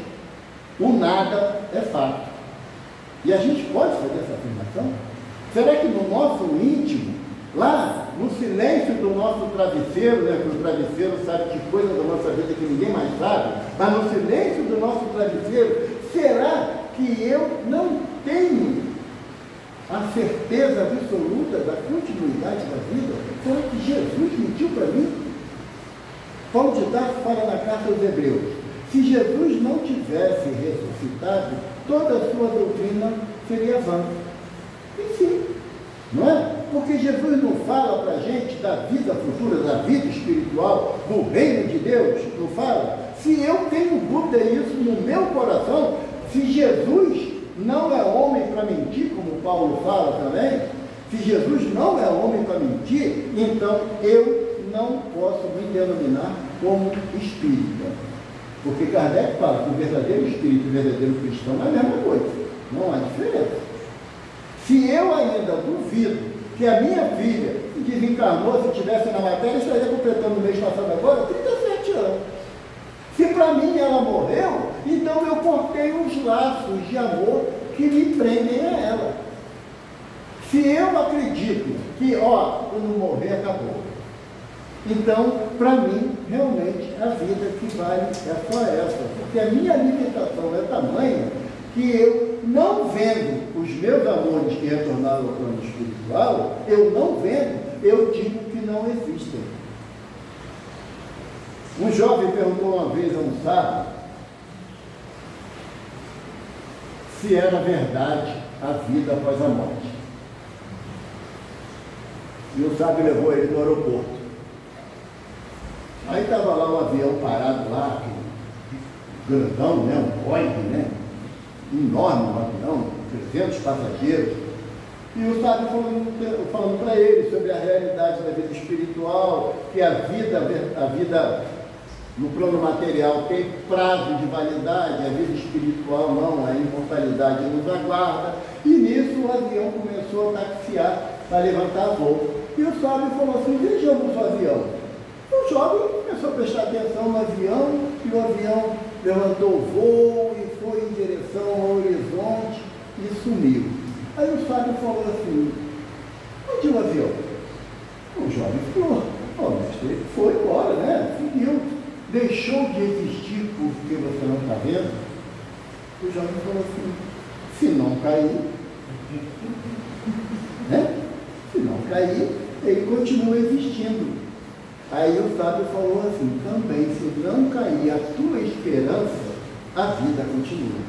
o nada é fato. E a gente pode fazer essa afirmação? Será que no nosso íntimo, lá no silêncio do nosso travesseiro, né, que o travesseiro sabe de coisa da nossa vida que ninguém mais sabe, mas no silêncio do nosso travesseiro, será que eu não tenho a certeza absoluta da continuidade da vida? Será que Jesus mentiu para mim? Paulo de Tarso fala na carta aos Hebreus, Se Jesus não tivesse ressuscitado, toda a sua doutrina seria vã. E sim, não é? Porque Jesus não fala para a gente da vida futura, da vida espiritual, do reino de Deus, não fala? Se eu tenho dúvida disso no meu coração, se Jesus não é homem para mentir, como Paulo fala também, se Jesus não é homem para mentir, então eu não posso me denominar como espírita. Porque Kardec fala que o verdadeiro espírito e o verdadeiro cristão é a mesma coisa, não há diferença. Se eu ainda duvido que a minha filha desencarnou, se estivesse na matéria, estaria completando no mês passado agora 37 anos. Se para mim ela morreu, então eu cortei os laços de amor que me prendem a ela. Se eu acredito que, quando morrer, acabou. Então, para mim, realmente, a vida que vale é só essa. Porque a minha limitação é tamanha que eu, não vendo os meus amores que retornaram ao plano espiritual, eu não vendo, eu digo que não existem. Um jovem perguntou uma vez a um sábio se era verdade a vida após a morte. E o sábio levou ele no aeroporto. Aí estava lá um avião parado lá, grandão, né? Um Boeing, né? Enorme um avião, 300 passageiros. E o sábio falando para ele sobre a realidade da vida espiritual, que a vida no plano material tem prazo de validade, a vida espiritual não, a imortalidade nos aguarda. E nisso o avião começou a taxiar para levantar voo. E o sábio falou assim: vejamos o avião. O jovem começou a prestar atenção no avião, e o avião levantou o voo e foi em direção ao horizonte e sumiu. Aí o sábio falou assim: onde é o avião? O jovem falou: mestre, ele foi embora, né? Seguiu. Deixou de existir porque você não está vendo? O jovem falou assim: se não cair, né? Se não cair, ele continua existindo. Aí o sábio falou assim: também, se não cair a tua esperança, a vida continua.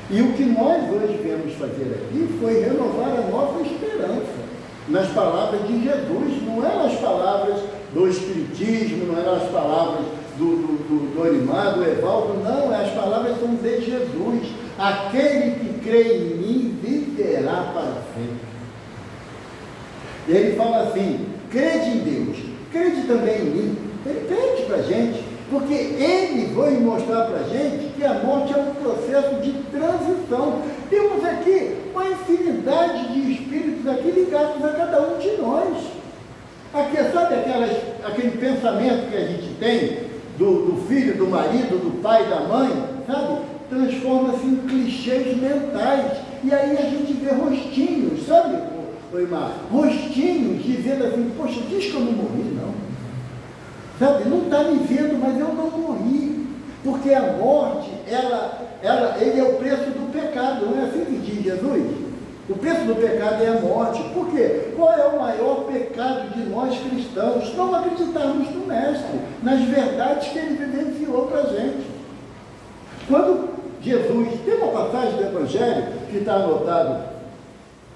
E o que nós hoje viemos fazer aqui foi renovar a nossa esperança nas palavras de Jesus, não eram as palavras do Espiritismo, não eram as palavras do Orimar, do Evaldo, não, as palavras são de Jesus. Aquele que crê em mim viverá para sempre. E ele fala assim: crede em Deus, crede também em mim. Ele crede para a gente, porque ele vai mostrar para a gente que a morte é um processo de transição. Temos aqui uma infinidade de espíritos aqui ligados a cada um de nós. Aqui, sabe aquele pensamento que a gente tem do filho, do marido, do pai, da mãe, sabe? Transforma-se em clichês mentais. E aí a gente vê rostinhos, sabe, Oimar? Rostinhos dizendo assim: poxa, diz que eu não morri, não. Sabe? Não está me vendo, mas eu não morri. Porque a morte, ele é o preço do pecado, não é assim que diz Jesus? O preço do pecado é a morte. Por quê? Qual é o maior pecado de nós cristãos? Não acreditarmos no Mestre, nas verdades que ele vivenciou para a gente. Quando Jesus, tem uma passagem do Evangelho que está anotado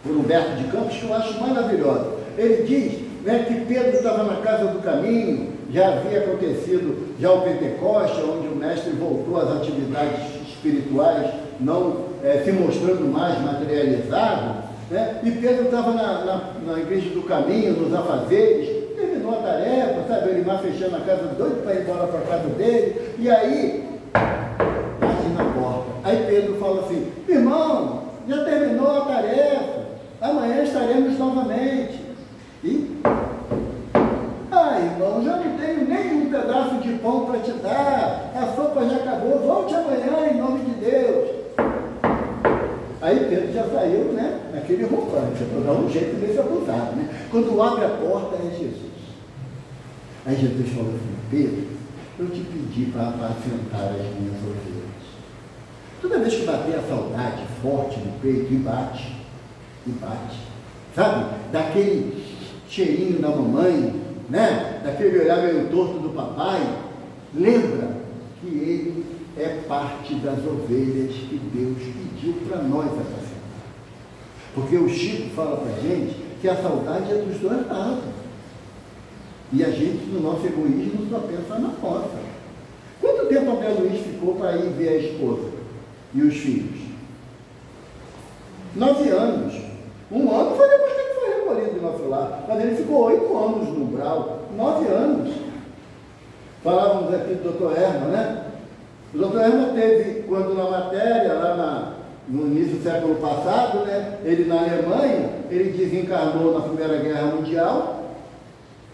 por Humberto de Campos, que eu acho maravilhosa. Ele diz, né, que Pedro estava na casa do caminho, já havia acontecido já o Pentecoste, onde o Mestre voltou às atividades espirituais, não se mostrando mais materializado, né? E Pedro estava na igreja do caminho, nos afazeres, terminou a tarefa, sabe, ele vai fechando a casa, doido para ir embora para a casa dele, e aí, bate na porta. Aí Pedro fala assim: irmão, já terminou a tarefa, amanhã estaremos novamente. E, irmão, já não tenho nem um pedaço de pão para te dar, a sopa já acabou, volte amanhã em nome de Deus. Aí Pedro já saiu, né, naquele rompante, para dar um jeito desse abusado, né? Quando abre a porta é Jesus. Aí Jesus falou assim: Pedro, eu te pedi para apacentar as minhas ovelhas. Toda vez que bater a saudade forte no peito, e bate, sabe? Daquele cheirinho da mamãe, né? Daquele olhar meio torto do papai, lembra que ele é parte das ovelhas que Deus pediu para nós apacentar. Porque o Chico fala para a gente que a saudade é dos dois lados. E a gente, no nosso egoísmo, só pensa na nossa. Quanto tempo a Bela Luiz ficou para ir ver a esposa e os filhos? 9 anos. 1 ano foi depois que ele foi recolhido do nosso lar. Mas ele ficou 8 anos no umbral. 9 anos. Falávamos aqui do Dr. Herman, né? O Dr. Herman teve, quando na matéria, lá no início do século passado, né? Ele na Alemanha, ele desencarnou na Primeira Guerra Mundial,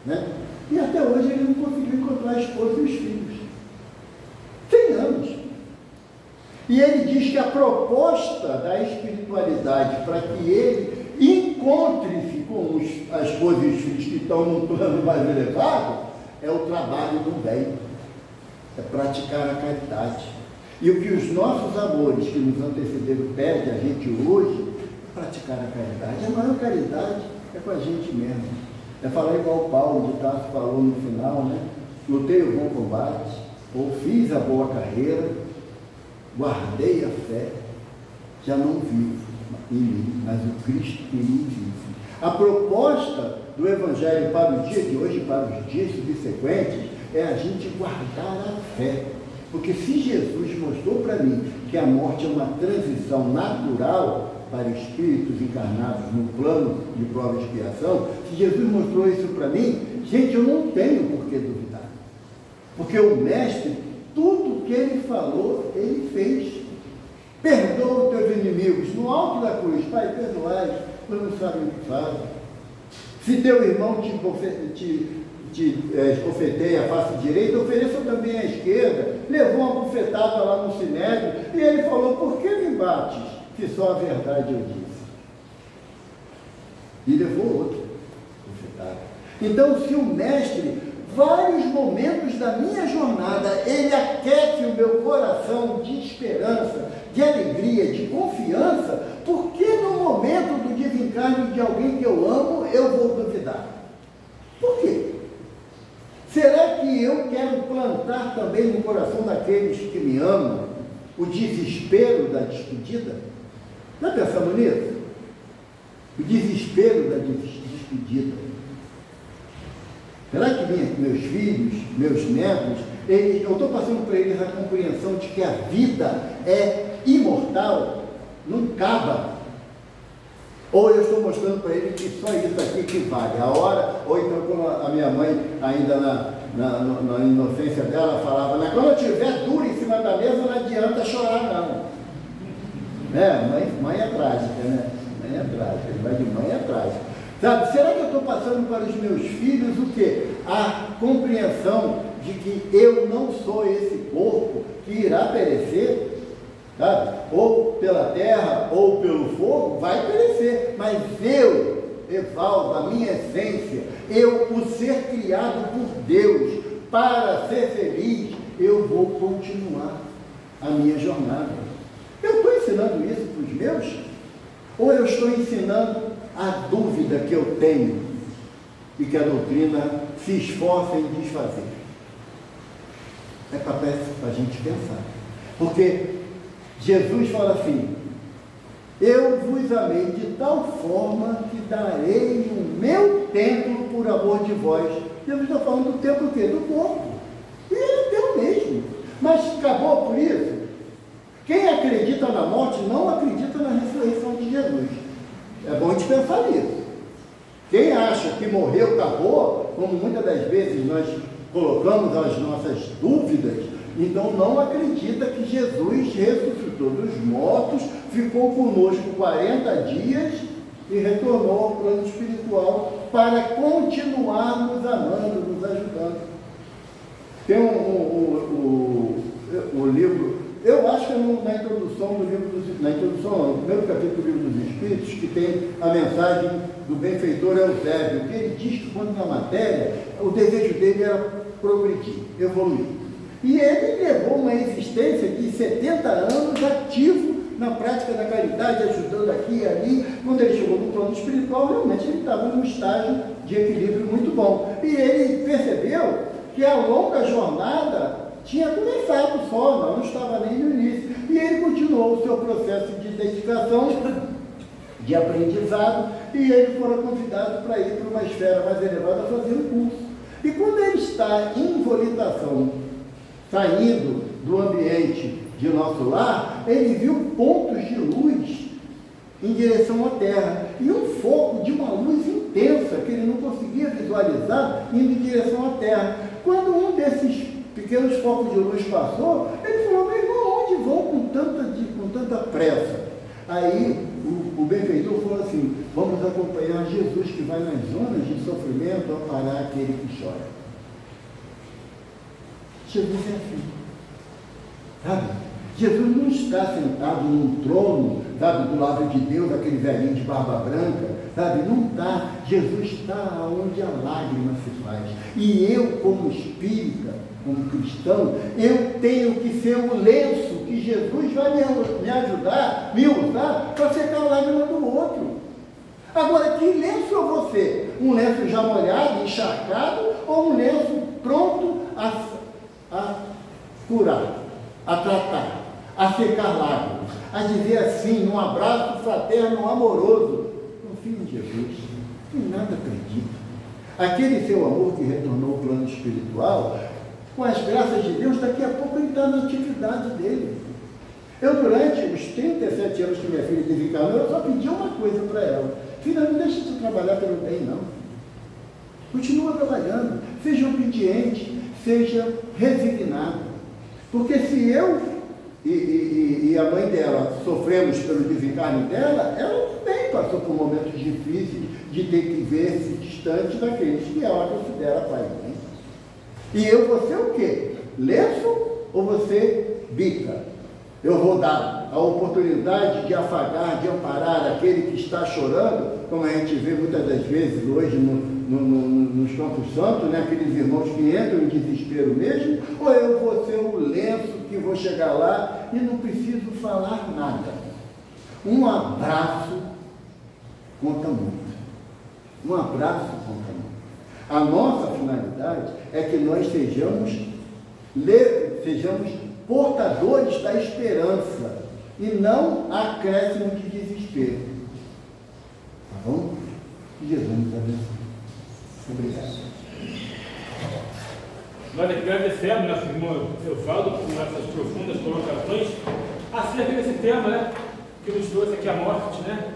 né? E até hoje ele não conseguiu encontrar a esposa e os filhos. 100 anos. E ele diz que a proposta da espiritualidade para que ele encontre-se com a esposa e os filhos que estão num plano mais elevado é o trabalho do bem, é praticar a caridade. E o que os nossos amores que nos antecederam pedem a gente hoje é praticar a caridade. A maior caridade é com a gente mesmo. É falar igual Paulo de Tarso falou no final, né? Lutei o bom combate, ou fiz a boa carreira, guardei a fé, já não vivo em mim, mas o Cristo em mim vive. A proposta do Evangelho para o dia de hoje, para os dias subsequentes, é a gente guardar a fé. Porque se Jesus mostrou para mim que a morte é uma transição natural para espíritos encarnados no plano de prova e expiação, se Jesus mostrou isso para mim, gente, eu não tenho por que duvidar. Porque o Mestre, tudo que ele falou, ele fez. Perdoa os teus inimigos, no alto da cruz, Pai, perdoai, pois não sabem o que fazem. Se teu irmão te esbofeteia a face direita, ofereça também a esquerda. Levou uma bufetada lá no sinédrio e ele falou, por que me bates, se só a verdade eu disse? E levou outra bufetada. Então, se o Mestre, vários momentos da minha jornada, ele aquece o meu coração de esperança, de alegria, de confiança, porque no momento do desencarne de alguém que eu amo, eu vou duvidar? Por quê? Será que eu quero plantar também no coração daqueles que me amam o desespero da despedida? Já pensamos nisso? O desespero da despedida. Será que meus filhos, meus netos, eu estou passando para eles a compreensão de que a vida é imortal, não acaba? Ou eu estou mostrando para eles que só isso aqui que vale, a hora, ou então como a minha mãe, ainda na inocência dela, falava, né, quando eu estiver duro em cima da mesa, não adianta chorar não. Mãe é trágica, né? Mãe é trágica, ele vai de mãe é trágica. Sabe, será que eu estou passando para os meus filhos o quê? A compreensão de que eu não sou esse corpo que irá perecer, sabe? Ou pela terra, ou pelo fogo, vai perecer. Mas eu, Evaldo, a minha essência, eu, o ser criado por Deus, para ser feliz, eu vou continuar a minha jornada. Eu estou ensinando isso para os meus? Ou eu estou ensinando a dúvida que eu tenho e que a doutrina se esforça em desfazer? É para a gente pensar. Porque Jesus fala assim, eu vos amei de tal forma que darei o meu templo por amor de vós. Jesus está falando do templo o quê? Do corpo. E ele é teu mesmo. Mas acabou por isso? Quem acredita na morte não acredita na ressurreição de Jesus. É bom a gente pensar nisso. Quem acha que morreu, acabou, como muitas das vezes nós colocamos as nossas dúvidas, então não acredita que Jesus ressuscitou dos mortos, ficou conosco 40 dias e retornou ao plano espiritual para continuar nos amando, nos ajudando. Tem o livro, eu acho que é na introdução do livro no primeiro capítulo do livro dos Espíritos, que tem a mensagem do benfeitor Eusébio, que ele diz que quando na matéria, o desejo dele era progredir, evoluir. E ele levou uma existência de 70 anos ativo na prática da caridade, ajudando aqui e ali. Quando ele chegou no plano espiritual, realmente ele estava num estágio de equilíbrio muito bom. E ele percebeu que a longa jornada tinha começado só, não estava nem no início. E ele continuou o seu processo de dedicação, de aprendizado, e ele foi convidado para ir para uma esfera mais elevada fazer um curso. E quando ele está em volitação, saindo do ambiente de nosso lar, ele viu pontos de luz em direção à Terra, e um foco de uma luz intensa, que ele não conseguia visualizar, indo em direção à Terra. Quando um desses pequenos focos de luz passou, ele falou: meu irmão, onde vão com tanta pressa? Aí o benfeitor falou assim: vamos acompanhar Jesus, que vai nas zonas de sofrimento amparar aquele que chora. Jesus é assim, sabe? Jesus não está sentado num trono, sabe, do lado de Deus, aquele velhinho de barba branca, sabe? Não está. Jesus está onde a lágrima se faz. E eu, como espírita, como cristão, eu tenho que ser o lenço que Jesus vai me ajudar, me usar para secar a lágrima do outro. Agora, que lenço é você? Um lenço já molhado, encharcado, ou um lenço pronto a curar, a tratar, a secar lágrimas, a dizer assim, num abraço fraterno, amoroso: confie em Jesus, em nada acredita. Aquele seu amor que retornou ao plano espiritual, com as graças de Deus, daqui a pouco ele está na atividade dele. Eu, durante os 37 anos que minha filha desencarnou, eu só pedi uma coisa para ela: filha, não deixe de trabalhar pelo bem, não. Continua trabalhando, seja obediente, seja resignado. Porque se eu e a mãe dela sofremos pelo desencarne dela, ela também passou por momentos difíceis de ter que ver-se distante daqueles que ela considera pai e mãe. E eu vou ser o quê? Lenço ou você bica? Eu vou dar a oportunidade de afagar, de amparar aquele que está chorando, como a gente vê muitas das vezes hoje nos Campos Santos, né? Aqueles irmãos que entram em desespero mesmo, ou eu vou ser o lenço que vou chegar lá e não preciso falar nada. Um abraço conta muito. Um abraço conta muito. A nossa finalidade é que nós sejamos portadores da esperança e não acréscimo de desespero. Tá bom? Que Jesus nos abençoe. Obrigado. Nós agradecemos, nosso irmão Evaldo, por essas profundas colocações acerca desse tema, né, que nos trouxe aqui a morte, né,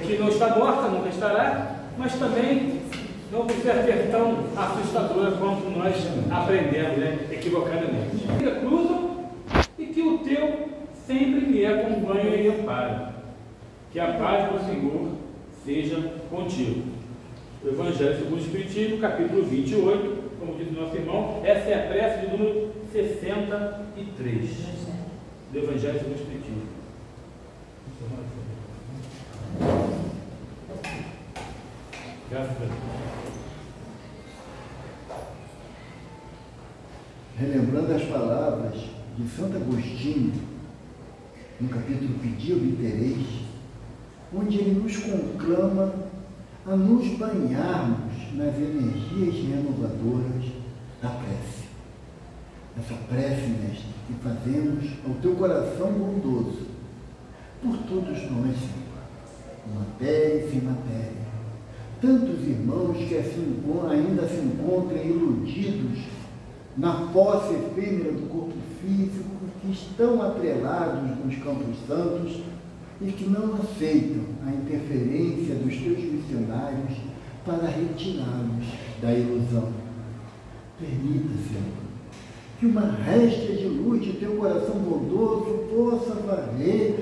que não está morta, nunca estará, mas também não precisa ser tão assustadora quanto nós aprendemos, né, equivocadamente. Cruzam e que o teu sempre me acompanhe e ampare. Que a paz do Senhor seja contigo. O Evangelho segundo o Espiritismo, capítulo 28, como diz o nosso irmão, essa é a prece de número 63 do Evangelho segundo o Espiritismo. Graças a Deus. Relembrando as palavras de Santo Agostinho, no capítulo Pedi Obtereis, onde ele nos conclama a nos banharmos nas energias renovadoras da prece. Essa prece, mestre, que fazemos ao teu coração bondoso, por todos nós, Senhor, matéria e sem matéria. Tantos irmãos que ainda se encontram iludidos na posse efêmera do corpo físico, que estão atrelados nos campos santos e que não aceitam a interferência dos teus missionários para retirá-los da ilusão. Permita, Senhor, que uma réstia de luz de teu coração bondoso possa varrer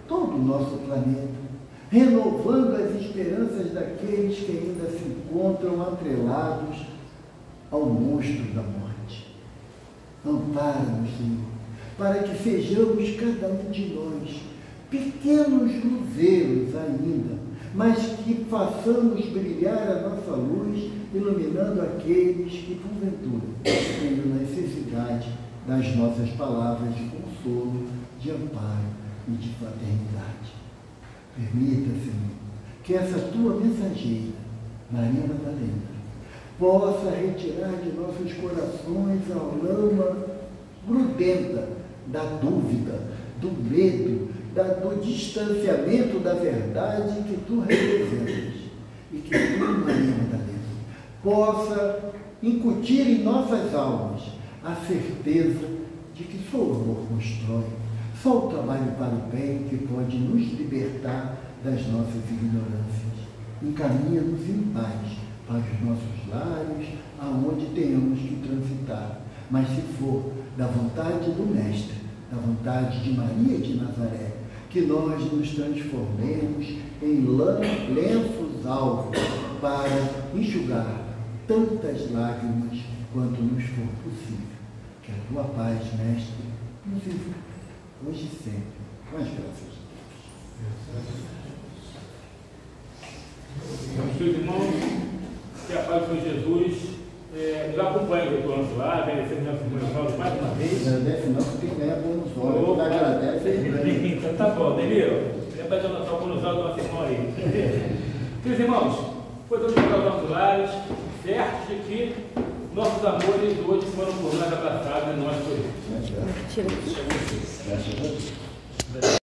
todo o nosso planeta, renovando as esperanças daqueles que ainda se encontram atrelados ao monstro da morte. Ampara-nos, Senhor, para que sejamos cada um de nós pequenos luzeiros ainda, mas que façamos brilhar a nossa luz, iluminando aqueles que, porventura, têm necessidade das nossas palavras de consolo, de amparo e de fraternidade. Permita, Senhor, que essa tua mensageira, Maria Madalena, possa retirar de nossos corações a lama grudenta da dúvida, do medo, do distanciamento da verdade que tu representas e que tu, Maria Madalena, possa incutir em nossas almas a certeza de que só o amor constrói, só o trabalho para o bem que pode nos libertar das nossas ignorâncias. Encaminha-nos em paz para os nossos lares, aonde tenhamos que transitar. Mas se for da vontade do Mestre, da vontade de Maria de Nazaré, que nós nos transformemos em lenços alvos para enxugar tantas lágrimas quanto nos for possível. Que a tua paz, Mestre, nos envolva hoje e sempre, com as graças de Deus. Meus irmãos, que a paz do Senhor Jesus nos acompanha no retorno lá, agradecemos nosso irmão Evaldo mais uma vez. Agradece não, porque ganha bônus hora. Agradece. Então tá bom, Demiro. Queria pedir o nosso bônus hora do nosso irmão aí. Meus irmãos, podemos jogar os nossos lares, certos de que nossos amores hoje foram por nós abraçados e nós por eles. Graças a Deus.